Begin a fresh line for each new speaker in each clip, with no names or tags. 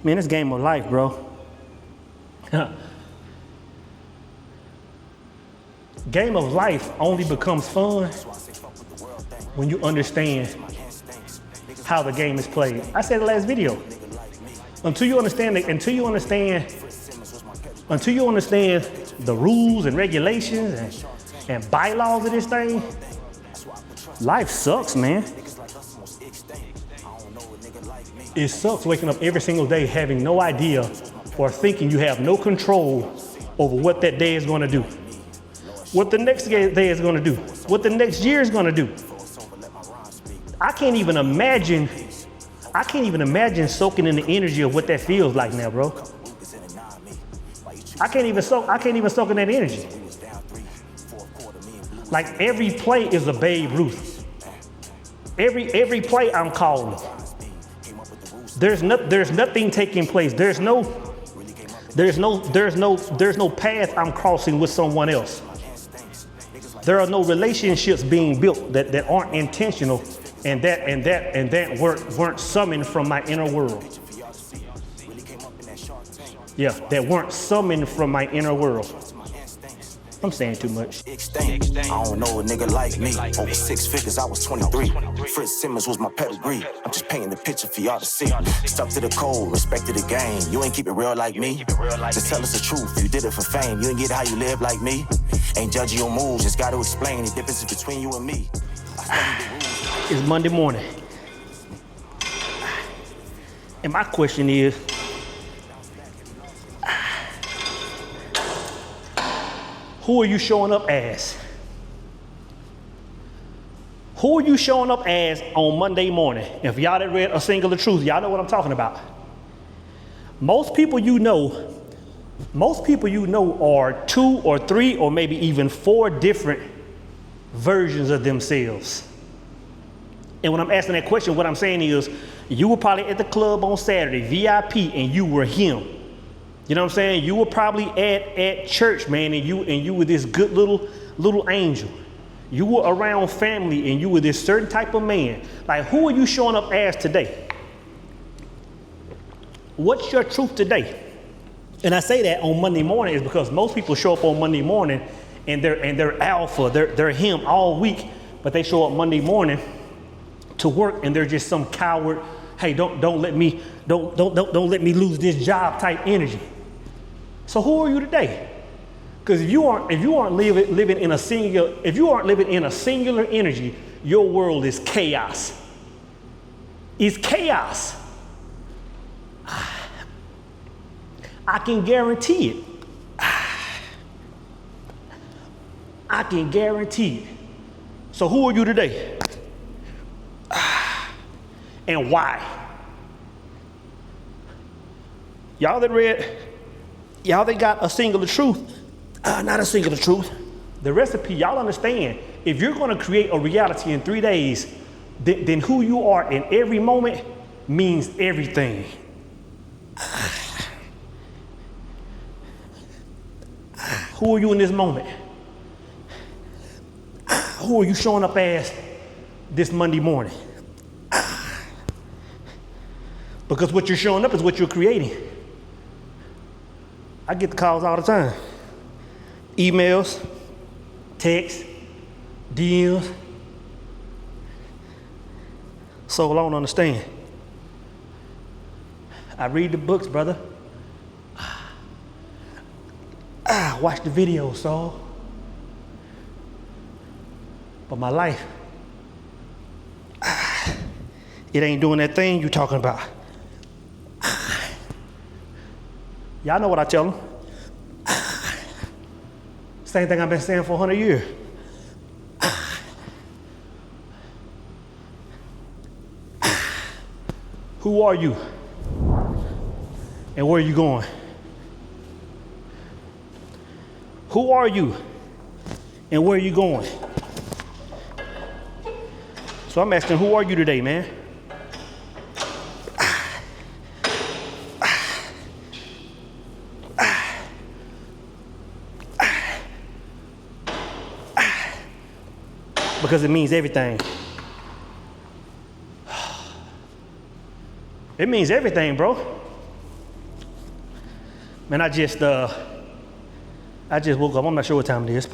Man, this game of life, bro. Game of life only becomes fun when you understand how the game is played. I said the last video. Until you understand the rules and regulations and bylaws of this thing, life sucks, man. It sucks waking up every single day having no idea or thinking you have no control over what that day is going to do, what the next day is going to do, what the next year is going to do. I can't even imagine soaking in the energy of what that feels like now, bro. I can't even soak in that energy. Like every play is a Babe Ruth. Every play I'm calling. There's nothing taking place. There's no path I'm crossing with someone else. There are no relationships being built that aren't intentional and that weren't summoned from my inner world. Yeah, that weren't summoned from my inner world. I'm saying too much.
I don't know a nigga like me. Over 6 figures, I was 23. Fritz Simmons was my pedigree. I'm just painting the picture for y'all to see. Stuck to the code, respected the game. You ain't keep it real like me. Just tell us the truth. You did it for fame. You ain't get how you live like me. Ain't judging your moves. Just gotta explain the differences between you and me.
It's Monday morning. And my question is, who are you showing up as? Who are you showing up as on Monday morning? If y'all that read A Singular Truth, y'all know what I'm talking about. Most people you know are 2 or 3 or maybe even 4 different versions of themselves. And when I'm asking that question, what I'm saying is, you were probably at the club on Saturday, VIP, and you were him. You know what I'm saying? You were probably at church, man, and you were this good little angel. You were around family, and you were this certain type of man. Like, who are you showing up as today? What's your truth today? And I say that on Monday morning is because most people show up on Monday morning and they're alpha, they're him all week, but they show up Monday morning to work and they're just some coward. Hey, don't let me lose this job type energy. So who are you today? Because if you aren't living in a singular energy, your world is chaos. It's chaos. I can guarantee it. I can guarantee it. So who are you today? And why? Y'all that got A Singular Truth, not A Singular Truth. The recipe, y'all understand, if you're gonna create a reality in 3 days, then who you are in every moment means everything. Who are you in this moment? Who are you showing up as this Monday morning? Because what you're showing up is what you're creating. I get the calls all the time. Emails, texts, DMs. So I don't understand. I read the books, brother. Watch the videos, so. But my life, it ain't doing that thing you talking about. Y'all know what I tell them. Same thing I've been saying for 100 years. Who are you? And where are you going? Who are you? And where are you going? So I'm asking, who are you today, man? Because it means everything. It means everything, bro. Man, I just woke up. I'm not sure what time it is.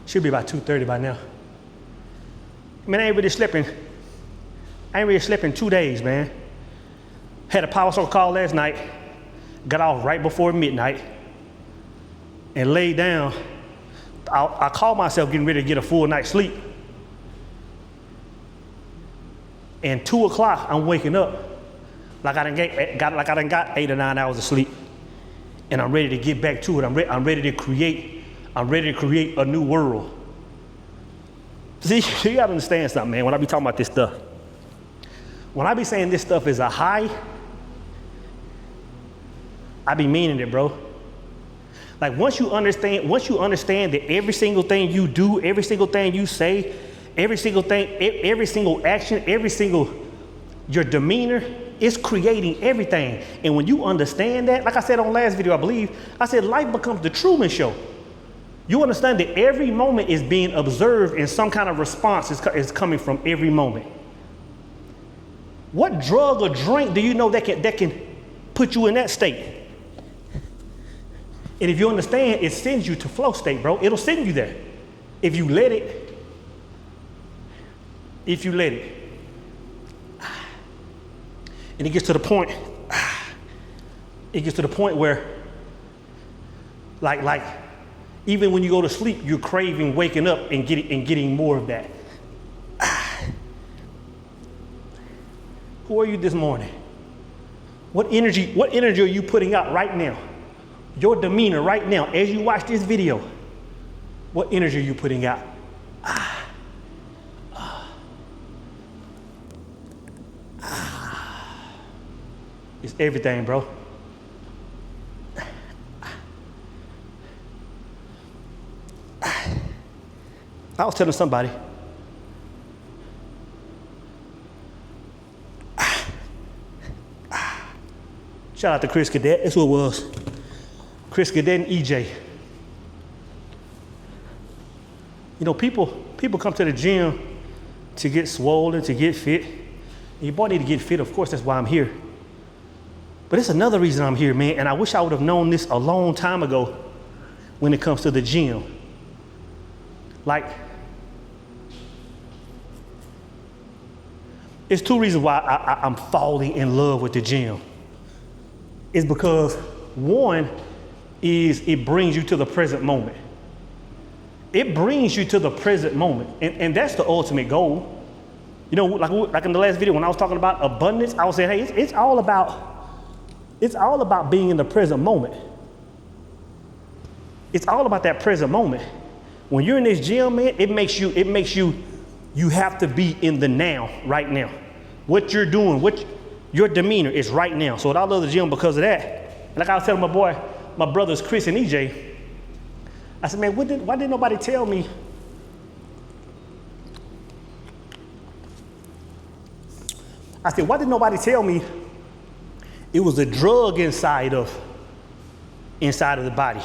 Should be about 2:30 by now. Man, I ain't really slept in 2 days, man. Had a power circle call last night. Got off right before midnight and laid down. I called myself getting ready to get a full night's sleep. And 2 o'clock, I'm waking up like I done got 8 or 9 hours of sleep. And I'm ready to get back to it. I'm ready to create a new world. See, you gotta understand something, man, when I be talking about this stuff. When I be saying this stuff is a high, I be meaning it, bro. Like once you understand that every single thing you do, every single thing you say, every single action, your demeanor is creating everything. And when you understand that, like I said on last video, I believe, I said life becomes the Truman Show. You understand that every moment is being observed and some kind of response is coming from every moment. What drug or drink do you know that can put you in that state? And if you understand, it sends you to flow state, bro. It'll send you there. If you let it. And it gets to the point where like even when you go to sleep, you're craving waking up and getting more of that. Who are you this morning? What energy are you putting out right now? Your demeanor right now, as you watch this video, what energy are you putting out? It's everything, bro. I was telling somebody, shout out to Chris Cadet, that's who it was. Chris Cadet and EJ. You know, people come to the gym to get swollen, to get fit. And your boy need to get fit, of course, that's why I'm here. But it's another reason I'm here, man, and I wish I would have known this a long time ago when it comes to the gym. Like, it's 2 reasons why I'm falling in love with the gym. It's because, one, is it brings you to the present moment. It brings you to the present moment, and that's the ultimate goal. You know, like in the last video when I was talking about abundance, I was saying, hey, it's all about being in the present moment. It's all about that present moment. When you're in this gym, man, it makes you have to be in the now, right now. What you're doing, your demeanor is right now. So I love the gym because of that. And like I was telling my brothers Chris and EJ, I said, man, why didn't nobody tell me? I said, why didn't nobody tell me it was a drug inside of the body?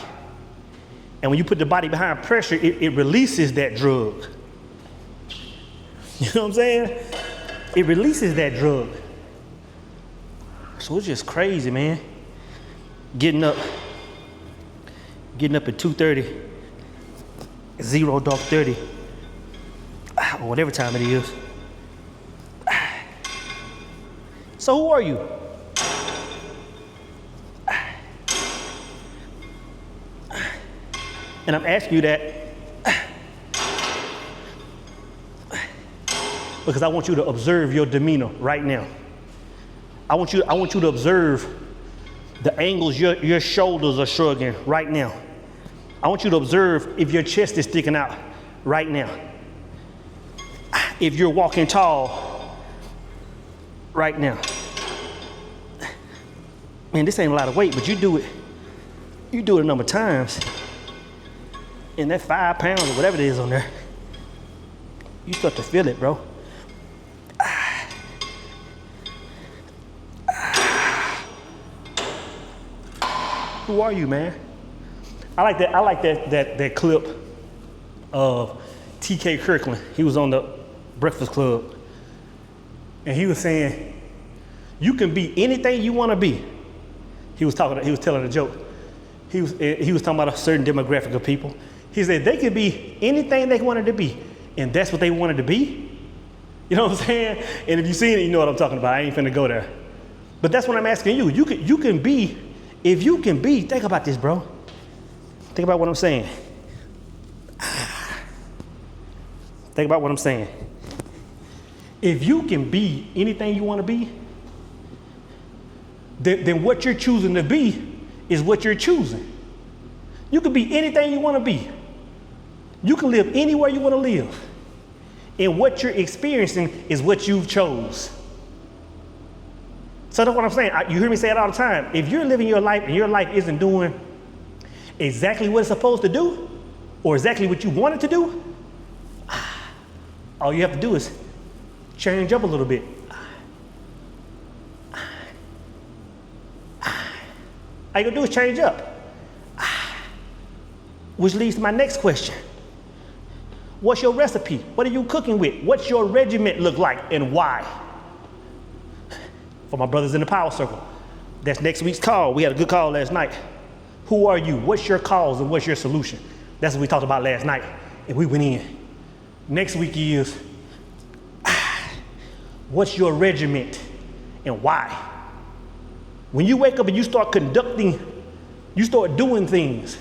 And when you put the body behind pressure, it releases that drug. You know what I'm saying? It releases that drug. So it's just crazy, man. Getting up at 2:30, 0 dark 30, or whatever time it is. So who are you? And I'm asking you that because I want you to observe your demeanor right now. I want you to observe the angles your shoulders are shrugging right now. I want you to observe if your chest is sticking out right now. If you're walking tall right now. Man, this ain't a lot of weight, but you do it a number of times. And that 5 pounds or whatever it is on there, you start to feel it, bro. Who are you, man? I like that clip of T.K. Kirkland. He was on the Breakfast Club, and he was saying, you can be anything you want to be. He was telling a joke. He was talking about a certain demographic of people. He said they could be anything they wanted to be, and that's what they wanted to be. You know what I'm saying? And if you've seen it, you know what I'm talking about. I ain't finna go there. But that's what I'm asking you. You can be, if you can be, think about this, bro. Think about what I'm saying. Think about what I'm saying. If you can be anything you want to be, then what you're choosing to be is what you're choosing. You can be anything you want to be. You can live anywhere you want to live. And what you're experiencing is what you've chose. So that's what I'm saying. You hear me say it all the time. If you're living your life and your life isn't doing exactly what it's supposed to do, or exactly what you want it to do, all you have to do is change up a little bit. All you gotta do is change up. Which leads to my next question. What's your recipe? What are you cooking with? What's your regiment look like and why? For my brothers in the power circle, that's next week's call. We had a good call last night. Who are you? What's your cause and what's your solution? That's what we talked about last night, and we went in. Next week is, what's your regiment and why? When you wake up and you start you start doing things,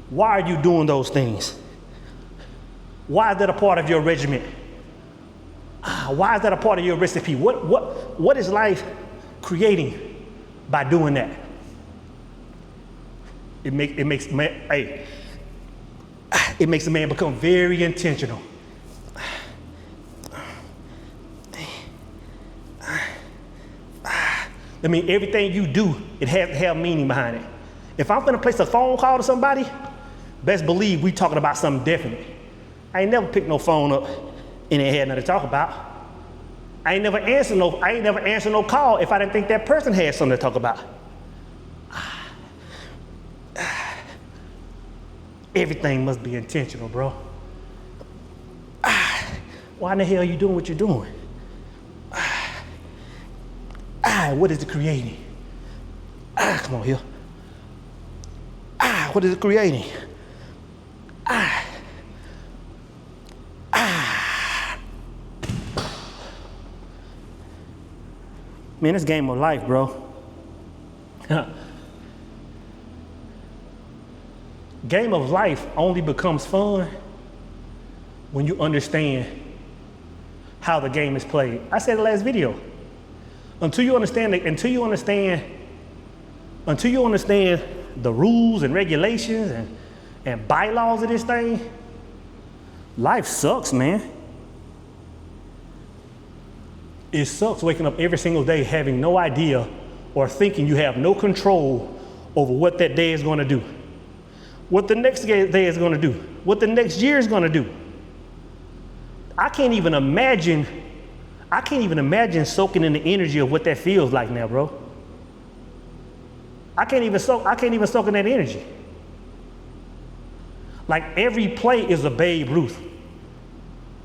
why are you doing those things? Why is that a part of your regiment? Why is that a part of your recipe? What is life creating by doing that? It makes a man become very intentional. I mean, everything you do, it has to have meaning behind it. If I'm gonna place a phone call to somebody, best believe we talking about something definite. I ain't never picked no phone up and it had nothing to talk about. I ain't never answered no call if I didn't think that person had something to talk about. Everything must be intentional, bro. Why in the hell are you doing what you're doing? What is it creating? Come on here. What is it creating? Man, this game of life, bro. Game of life only becomes fun when you understand how the game is played. I said in the last video, until you understand the rules and regulations and bylaws of this thing, life sucks, man. It sucks waking up every single day having no idea or thinking you have no control over what that day is going to do, what the next day is going to do, what the next year is going to do. I can't even imagine soaking in the energy of what that feels like now, bro. I can't even soak in that energy. Like every play is a Babe Ruth.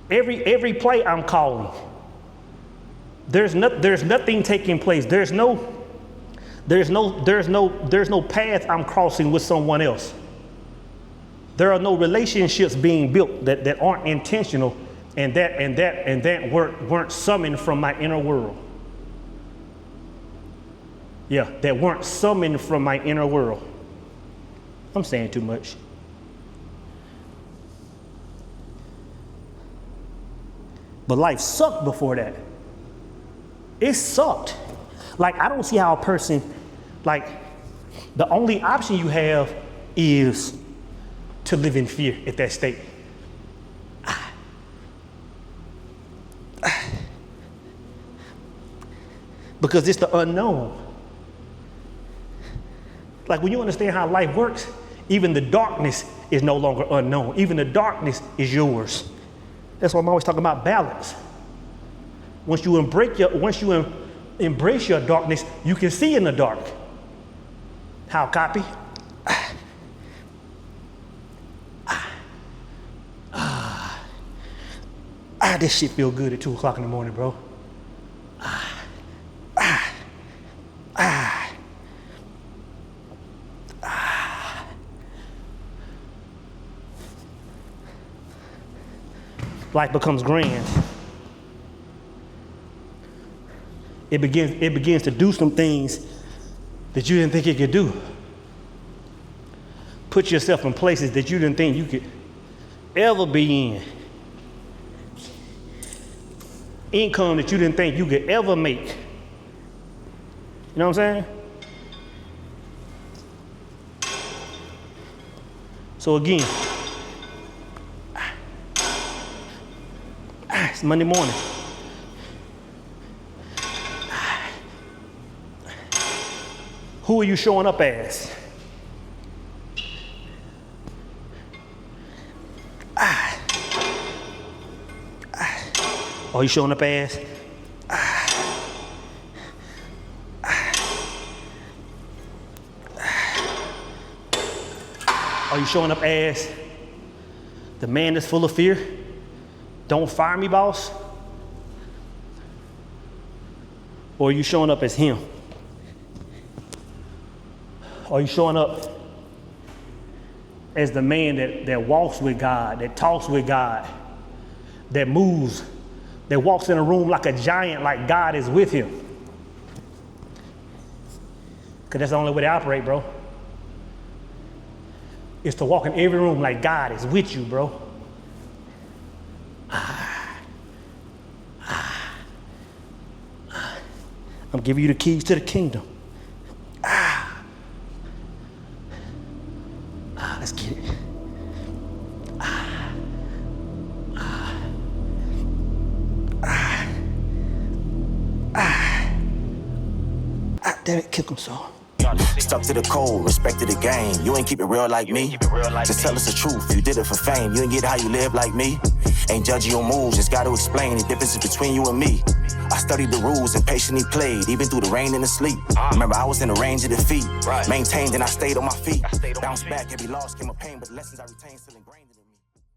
Every play I'm calling. There's nothing taking place. There's no path I'm crossing with someone else. There are no relationships being built that aren't intentional and that weren't summoned from my inner world. Yeah, that weren't summoned from my inner world. I'm saying too much. But life sucked before that. It sucked. Like, I don't see how a person, like, the only option you have is to live in fear at that state. Because it's the unknown. Like, when you understand how life works, even the darkness is no longer unknown. Even the darkness is yours. That's why I'm always talking about balance. Once you embrace your darkness, you can see in the dark. How copy? This shit feel good at 2 o'clock in the morning, bro. life becomes grand. It begins to do some things that you didn't think it could do. Put yourself in places that you didn't think you could ever be in. Income that you didn't think you could ever make. You know what I'm saying? So again, it's Monday morning. Who are you showing up as? Are you showing up as? Are you showing up as the man that's full of fear? Don't fire me, boss? Or are you showing up as him? Are you showing up as the man that walks with God, that talks with God, that moves, that walks in a room like a giant, like God is with him? Because that's the only way to operate, bro. Is to walk in every room like God is with you, bro. I'm giving you the keys to the kingdom. Let's get it. Damn it, kick him so.
Stuck to the code, respected the game. You ain't keep it real like me. Just tell us the truth. You did it for fame. You ain't get how you live like me. Ain't judging your moves, just gotta explain the differences between you and me. I studied the rules and patiently played, even through the rain and the sleep. Remember, I was in the range of defeat. Maintained and I stayed on my feet. Bounced back, every loss came a pain, but the lessons I retained still ingrained.